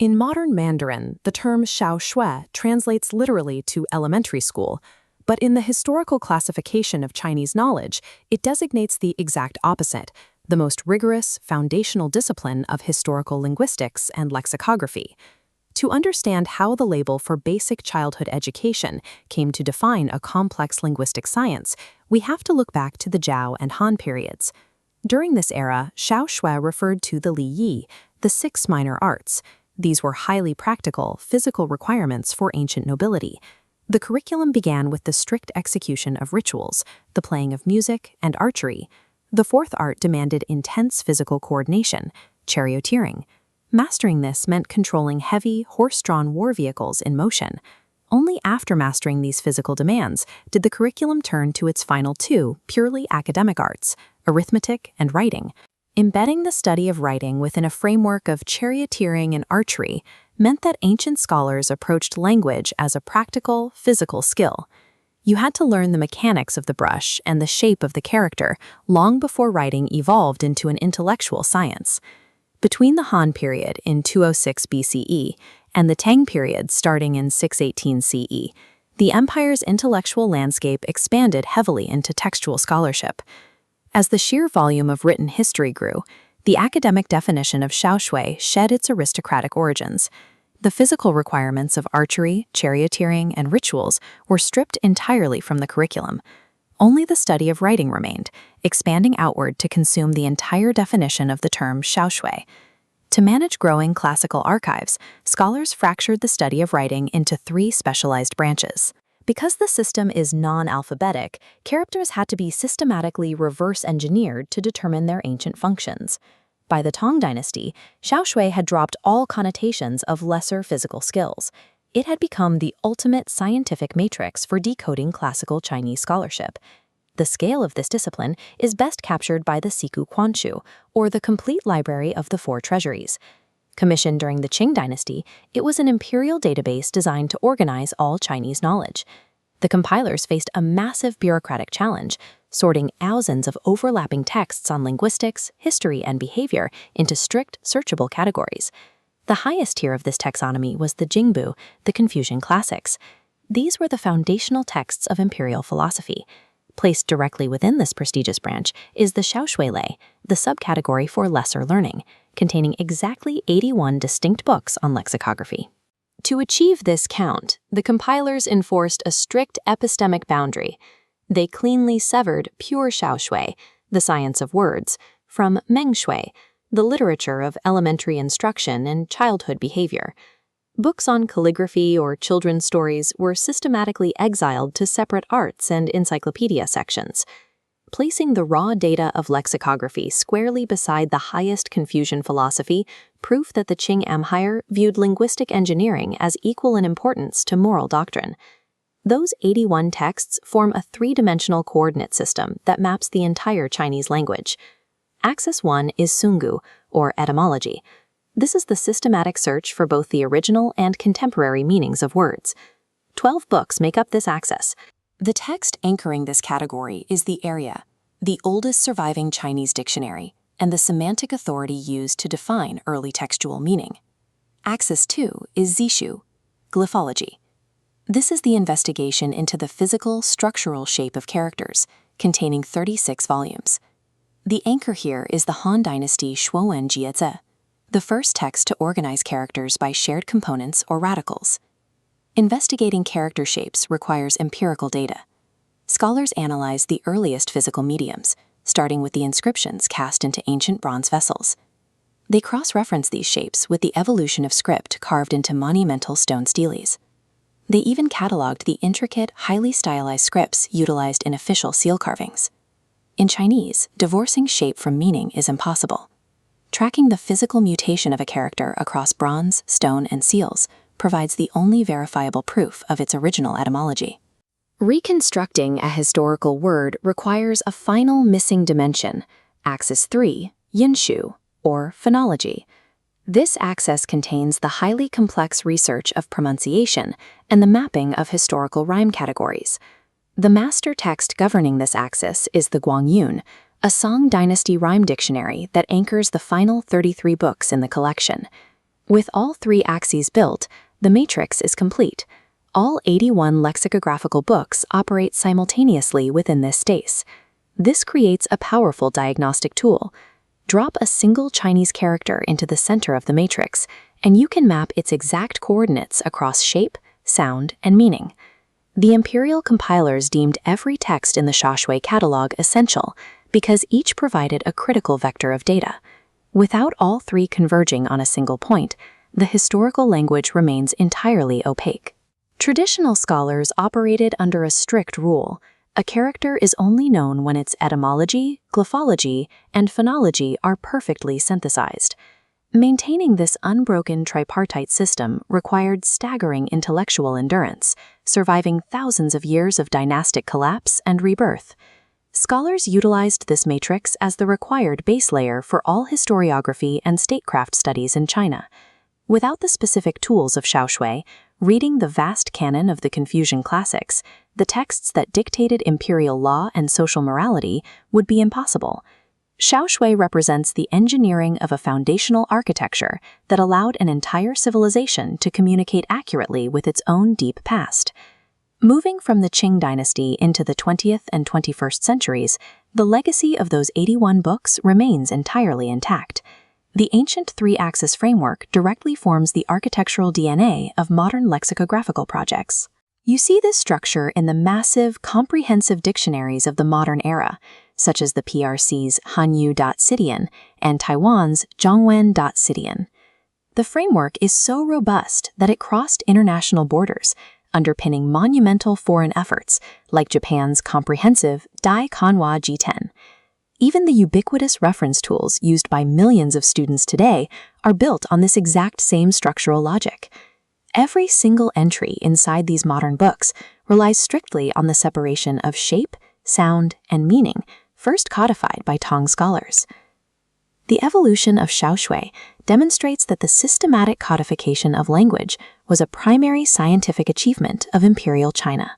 In modern Mandarin, the term Xiaoxue translates literally to elementary school, but in the historical classification of Chinese knowledge, it designates the exact opposite, the most rigorous, foundational discipline of historical linguistics and lexicography. To understand how the label for basic childhood education came to define a complex linguistic science, we have to look back to the Zhao and Han periods. During this era, Xiaoxue referred to the Li Yi, the 6 minor arts. These were highly practical, physical requirements for ancient nobility. The curriculum began with the strict execution of rituals, the playing of music, and archery. The 4th art demanded intense physical coordination, charioteering. Mastering this meant controlling heavy, horse-drawn war vehicles in motion. Only after mastering these physical demands did the curriculum turn to its final 2 purely academic arts, arithmetic and writing. Embedding the study of writing within a framework of charioteering and archery meant that ancient scholars approached language as a practical, physical skill. You had to learn the mechanics of the brush and the shape of the character long before writing evolved into an intellectual science. Between the Han period in 206 BCE and the Tang period starting in 618 CE, the empire's intellectual landscape expanded heavily into textual scholarship. As the sheer volume of written history grew, the academic definition of Xiaoxue shed its aristocratic origins. The physical requirements of archery, charioteering, and rituals were stripped entirely from the curriculum. Only the study of writing remained, expanding outward to consume the entire definition of the term Xiaoxue. To manage growing classical archives, scholars fractured the study of writing into 3 specialized branches. Because the system is non-alphabetic, characters had to be systematically reverse-engineered to determine their ancient functions. By the Tang dynasty, Xiaoxue had dropped all connotations of lesser physical skills. It had become the ultimate scientific matrix for decoding classical Chinese scholarship. The scale of this discipline is best captured by the Siku Quanchu, or the complete library of the 4 treasuries. Commissioned during the Qing dynasty, it was an imperial database designed to organize all Chinese knowledge. The compilers faced a massive bureaucratic challenge, sorting thousands of overlapping texts on linguistics, history, and behavior into strict, searchable categories. The highest tier of this taxonomy was the Jingbu, the Confucian classics. These were the foundational texts of imperial philosophy. Placed directly within this prestigious branch is the Xiaoxue Lei, the subcategory for lesser learning, containing exactly 81 distinct books on lexicography. To achieve this count, the compilers enforced a strict epistemic boundary. They cleanly severed pure Xiaoxue, the science of words, from Mengshui, the literature of elementary instruction and childhood behavior. Books on calligraphy or children's stories were systematically exiled to separate arts and encyclopedia sections. Placing the raw data of lexicography squarely beside the highest Confucian philosophy, proof that the Qing Empire viewed linguistic engineering as equal in importance to moral doctrine. Those 81 texts form a 3-dimensional coordinate system that maps the entire Chinese language. Axis 1 is Sungu, or etymology. This is the systematic search for both the original and contemporary meanings of words. 12 books make up this axis. The text anchoring this category is the Arya, the oldest surviving Chinese dictionary, and the semantic authority used to define early textual meaning. Axis 2 is Zishu, glyphology. This is the investigation into the physical, structural shape of characters, containing 36 volumes. The anchor here is the Han Dynasty Shuowen Jieze, the first text to organize characters by shared components or radicals. Investigating character shapes requires empirical data. Scholars analyze the earliest physical mediums, starting with the inscriptions cast into ancient bronze vessels. They cross-reference these shapes with the evolution of script carved into monumental stone steles. They even cataloged the intricate, highly stylized scripts utilized in official seal carvings. In Chinese, divorcing shape from meaning is impossible. Tracking the physical mutation of a character across bronze, stone, and seals provides the only verifiable proof of its original etymology. Reconstructing a historical word requires a final missing dimension, axis 3, Yinshu, or phonology. This axis contains the highly complex research of pronunciation and the mapping of historical rhyme categories. The master text governing this axis is the Guangyun, a Song Dynasty rhyme dictionary that anchors the final 33 books in the collection. With all 3 axes built, the matrix is complete. All 81 lexicographical books operate simultaneously within this space. This creates a powerful diagnostic tool. Drop a single Chinese character into the center of the matrix, and you can map its exact coordinates across shape, sound, and meaning. The imperial compilers deemed every text in the Xiaoxue catalog essential because each provided a critical vector of data. Without all 3 converging on a single point, the historical language remains entirely opaque. Traditional scholars operated under a strict rule. A character is only known when its etymology, glyphology, and phonology are perfectly synthesized. Maintaining this unbroken tripartite system required staggering intellectual endurance, surviving thousands of years of dynastic collapse and rebirth. Scholars utilized this matrix as the required base layer for all historiography and statecraft studies in China. Without the specific tools of Xiaoxue, reading the vast canon of the Confucian classics, the texts that dictated imperial law and social morality, would be impossible. Xiaoxue represents the engineering of a foundational architecture that allowed an entire civilization to communicate accurately with its own deep past. Moving from the Qing dynasty into the 20th and 21st centuries, the legacy of those 81 books remains entirely intact. The ancient 3-axis framework directly forms the architectural DNA of modern lexicographical projects. You see this structure in the massive, comprehensive dictionaries of the modern era, such as the PRC's Hanyu.Cidian and Taiwan's Zhongwen.Cidian. The framework is so robust that it crossed international borders, underpinning monumental foreign efforts like Japan's comprehensive Dai Kanwa G10. Even the ubiquitous reference tools used by millions of students today are built on this exact same structural logic. Every single entry inside these modern books relies strictly on the separation of shape, sound, and meaning, first codified by Tang scholars. The evolution of Xiaoxue demonstrates that the systematic codification of language was a primary scientific achievement of imperial China.